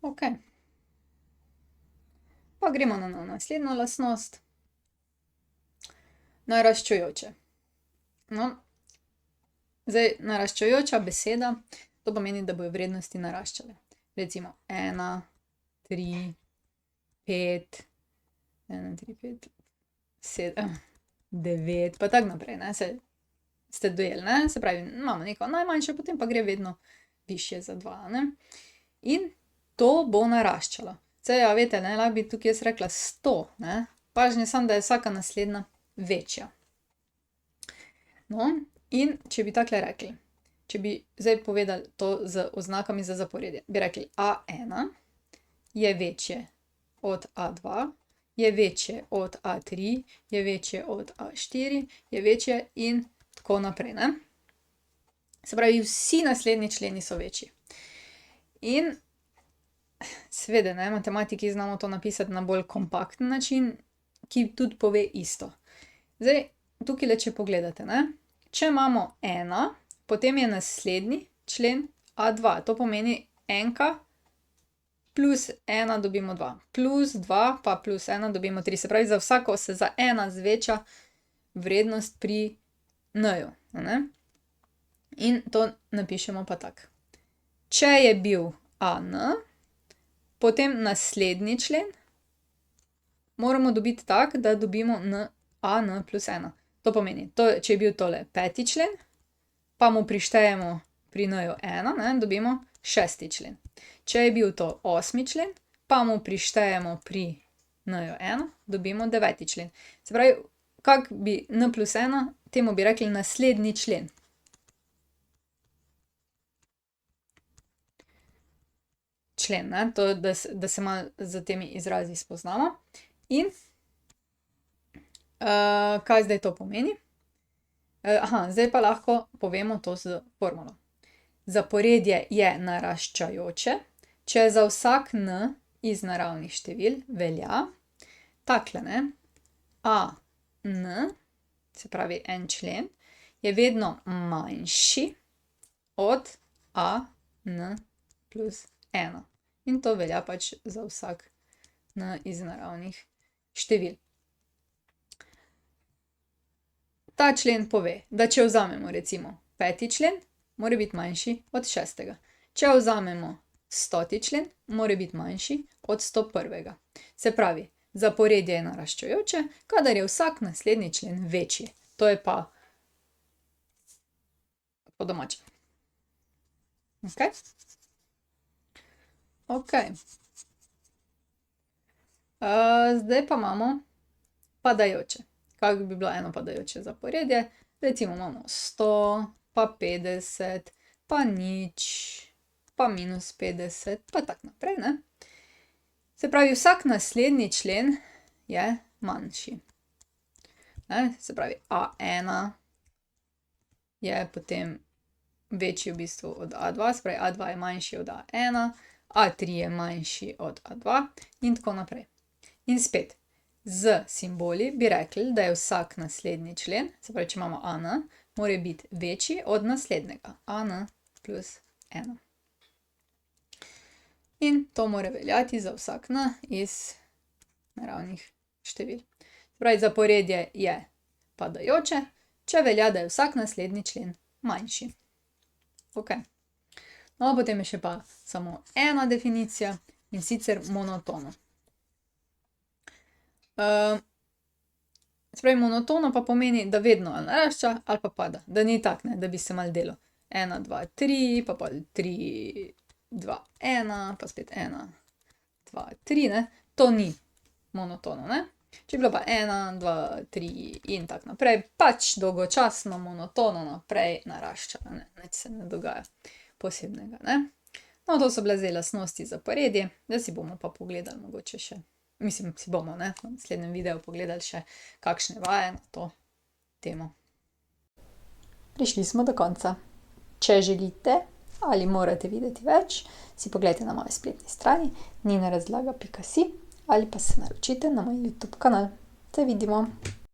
Ok. Pa gremo na naslednjo lastnost. Naraščajoče. No, zdaj naraščajoča beseda, to pomeni, da bojo vrednosti naraščale. Recimo 1, 3, 5, 1, 3, 5, 7, 9, pa tako naprej, ne, ste dojeli, ne, se pravi, imamo neko najmanjšo, potem pa gre vedno višje za 2, ne. In to bo naraščalo. Saj, a veste, ne, lahko bi tukaj jaz rekla 100, ne, pažni samo, da je vsaka naslednja večja. No, in če bi takole rekli, če bi zdaj povedali to z oznakami za zaporedje, bi rekli A1 je večje od A2, je večje od A3, je večje od A4, je večje in tako naprej, ne. Se pravi, vsi naslednji členi so večji. In seveda, ne, matematiki znamo to napisati na bolj kompakten način, ki tudi pove isto. Zdaj, tukajle, če pogledate, ne, če imamo 1, potem je naslednji člen A2, to pomeni enka plus 1 dobimo 2, plus 2 pa plus 1 dobimo 3, se pravi, za vsako se za 1 zveča vrednost pri n-ju, ne. In to napišemo pa tako. Če je bil AN, potem naslednji člen moramo dobiti tako, da dobimo AN plus 1. To pomeni, če je bil tole 5. člen, pa mu prištejemo pri n-ju 1, ne, dobimo 6. člen. Če je bil to 8. člen, pa mu prištejemo pri n-ju 1, dobimo 9. člen. Se pravi, kako bi n plus 1, temu bi rekli naslednji člen. Člen, ne, to, da se malo z temi izrazi spoznamo. In kaj zdaj to pomeni? Zdaj pa lahko povemo to s formulo. Zaporedje je naraščajoče, če za vsak n iz naravnih števil velja takle, ne, AN, se pravi en člen, je vedno manjši od AN plus 1. In to velja pač za vsak n iz naravnih števil. Ta člen pove, da če vzamemo recimo 5. člen, mora biti manjši od 6. Če vzamemo 100. člen, mora biti manjši od 101. Se pravi, zaporedje je naraščajoče, kadar je vsak naslednji člen večji. To je pa po domače. Ok? Ok. Zdaj pa imamo padajoče. Kako bi bilo eno padajoče zaporedje? Recimo imamo 100, pa 50, pa 0, pa -50, pa tako naprej, ne. Se pravi, vsak naslednji člen je manjši. Ne, se pravi, A1 je potem večji v bistvu od A2, se pravi, A2 je manjši od A1, A3 je manjši od A2 in tako naprej. In spet, z simboli bi rekli, da je vsak naslednji člen, se pravi, če imamo AN, mora biti večji od naslednjega, AN plus 1. In to mora veljati za vsak n iz naravnih števil. Se pravi, zaporedje je padajoče, če velja, da je vsak naslednji člen manjši. Ok. No, potem je še pa samo ena definicija, in sicer monotono. Se pravi, monotono pa pomeni, da vedno ali narašča ali pa pada, da ni tako, ne, da bi se malo delal. 1, 2, 3, pa pol 3, 2, 1, pa spet 1, 2, 3, ne. To ni monotono, ne. Če bi bilo pa 1, 2, 3 in tako naprej, pač dolgočasno, monotono naprej narašča, ne, nič se ne dogaja posebnega, ne. No, to so bile zdaj lastnosti zaporedij, zdaj si bomo pa pogledali mogoče še, mislim, si bomo, ne, v naslednjem videu pogledali še kakšne vaje na to temo. Prišli smo do konca. Če želite ali morate videti več, si poglejte na moji spletni strani ninarazlaga.si ali pa se naročite na moj YouTube kanal. Se vidimo!